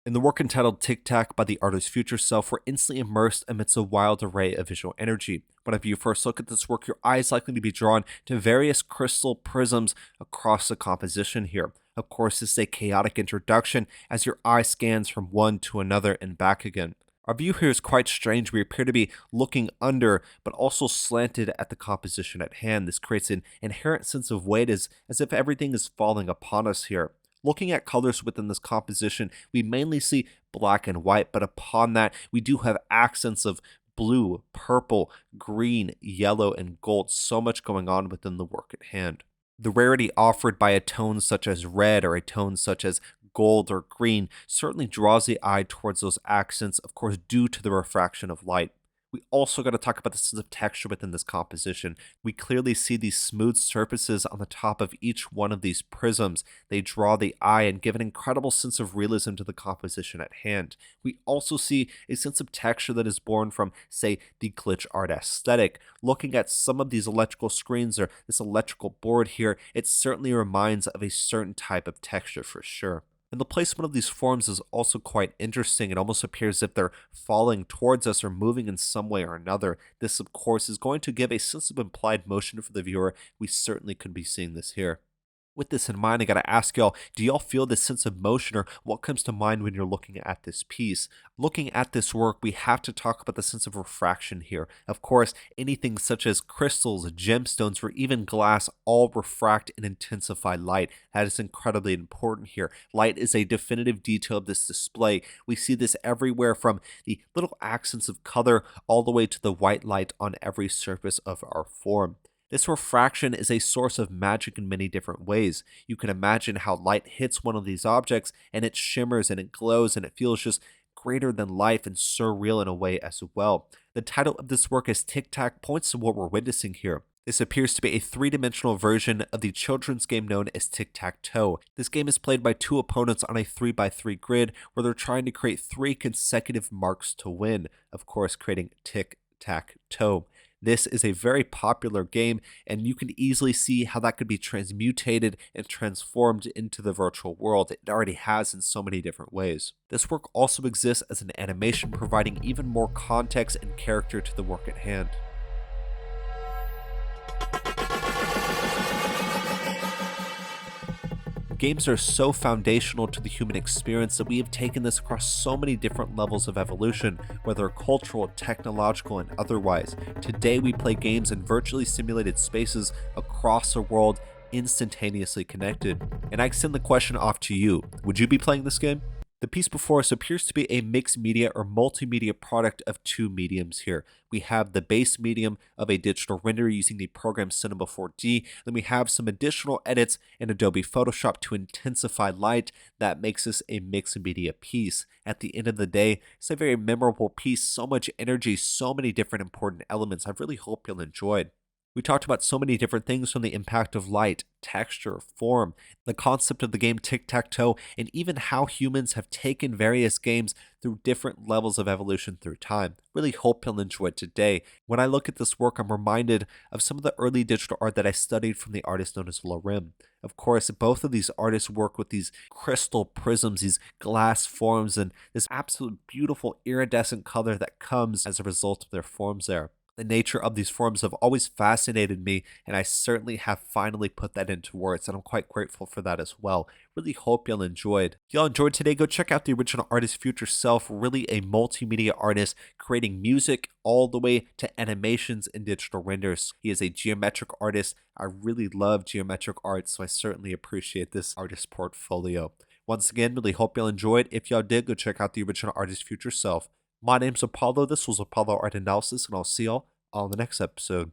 In the work entitled Tic-Tac by the artist's future self, we're instantly immersed amidst a wild array of visual energy. Whenever you first look at this work, your eye is likely to be drawn to various crystal prisms across the composition here. Of course, this is a chaotic introduction as your eye scans from one to another and back again. Our view here is quite strange. We appear to be looking under, but also slanted at the composition at hand. This creates an inherent sense of weight as if everything is falling upon us here. Looking at colors within this composition, we mainly see black and white, but upon that, we do have accents of blue, purple, green, yellow, and gold. So much going on within the work at hand. The rarity offered by a tone such as red or a tone such as gold or green certainly draws the eye towards those accents, of course, due to the refraction of light. We also got to talk about the sense of texture within this composition. We clearly see these smooth surfaces on the top of each one of these prisms. They draw the eye and give an incredible sense of realism to the composition at hand. We also see a sense of texture that is born from, say, the glitch art aesthetic. Looking at some of these electrical screens or this electrical board here, it certainly reminds of a certain type of texture for sure. And the placement of these forms is also quite interesting. It almost appears as if they're falling towards us or moving in some way or another. This, of course, is going to give a sense of implied motion for the viewer. We certainly could be seeing this here. With this in mind, I gotta ask y'all, do y'all feel this sense of motion, or what comes to mind when you're looking at this piece? Looking at this work, we have to talk about the sense of refraction here. Of course, anything such as crystals, gemstones, or even glass all refract and intensify light. That is incredibly important here. Light is a definitive detail of this display. We see this everywhere from the little accents of color all the way to the white light on every surface of our form. This refraction is a source of magic in many different ways. You can imagine how light hits one of these objects and it shimmers and it glows and it feels just greater than life and surreal in a way as well. The title of this work is Tic-Tac points to what we're witnessing here. This appears to be a three-dimensional version of the children's game known as Tic-Tac-Toe. This game is played by two opponents on a 3x3 grid where they're trying to create three consecutive marks to win, of course creating Tic-Tac-Toe. This is a very popular game, and you can easily see how that could be transmutated and transformed into the virtual world. It already has in so many different ways. This work also exists as an animation, providing even more context and character to the work at hand. Games are so foundational to the human experience that we have taken this across so many different levels of evolution, whether cultural, technological, and otherwise. Today we play games in virtually simulated spaces across the world, instantaneously connected. And I extend the question off to you. Would you be playing this game? The piece before us appears to be a mixed media or multimedia product of two mediums here. We have the base medium of a digital render using the program Cinema 4D, then we have some additional edits in Adobe Photoshop to intensify light. That makes this a mixed media piece. At the end of the day, it's a very memorable piece, so much energy, so many different important elements. I really hope you'll enjoy it. We talked about so many different things, from the impact of light, texture, form, the concept of the game Tic-Tac-Toe, and even how humans have taken various games through different levels of evolution through time. Really hope you'll enjoy it today. When I look at this work, I'm reminded of some of the early digital art that I studied from the artist known as Rim. Of course, both of these artists work with these crystal prisms, these glass forms, and this absolute beautiful iridescent color that comes as a result of their forms there. The nature of these forms have always fascinated me, and I certainly have finally put that into words, and I'm quite grateful for that as well. Really hope y'all enjoyed. If y'all enjoyed today, go check out the original artist's future self, really a multimedia artist creating music all the way to animations and digital renders. He is a geometric artist. I really love geometric art, so I certainly appreciate this artist portfolio. Once again, really hope y'all enjoyed. If y'all did, go check out the original artist's future self. My name's Apollo, this was Apollo Art Analysis, and I'll see y'all on the next episode.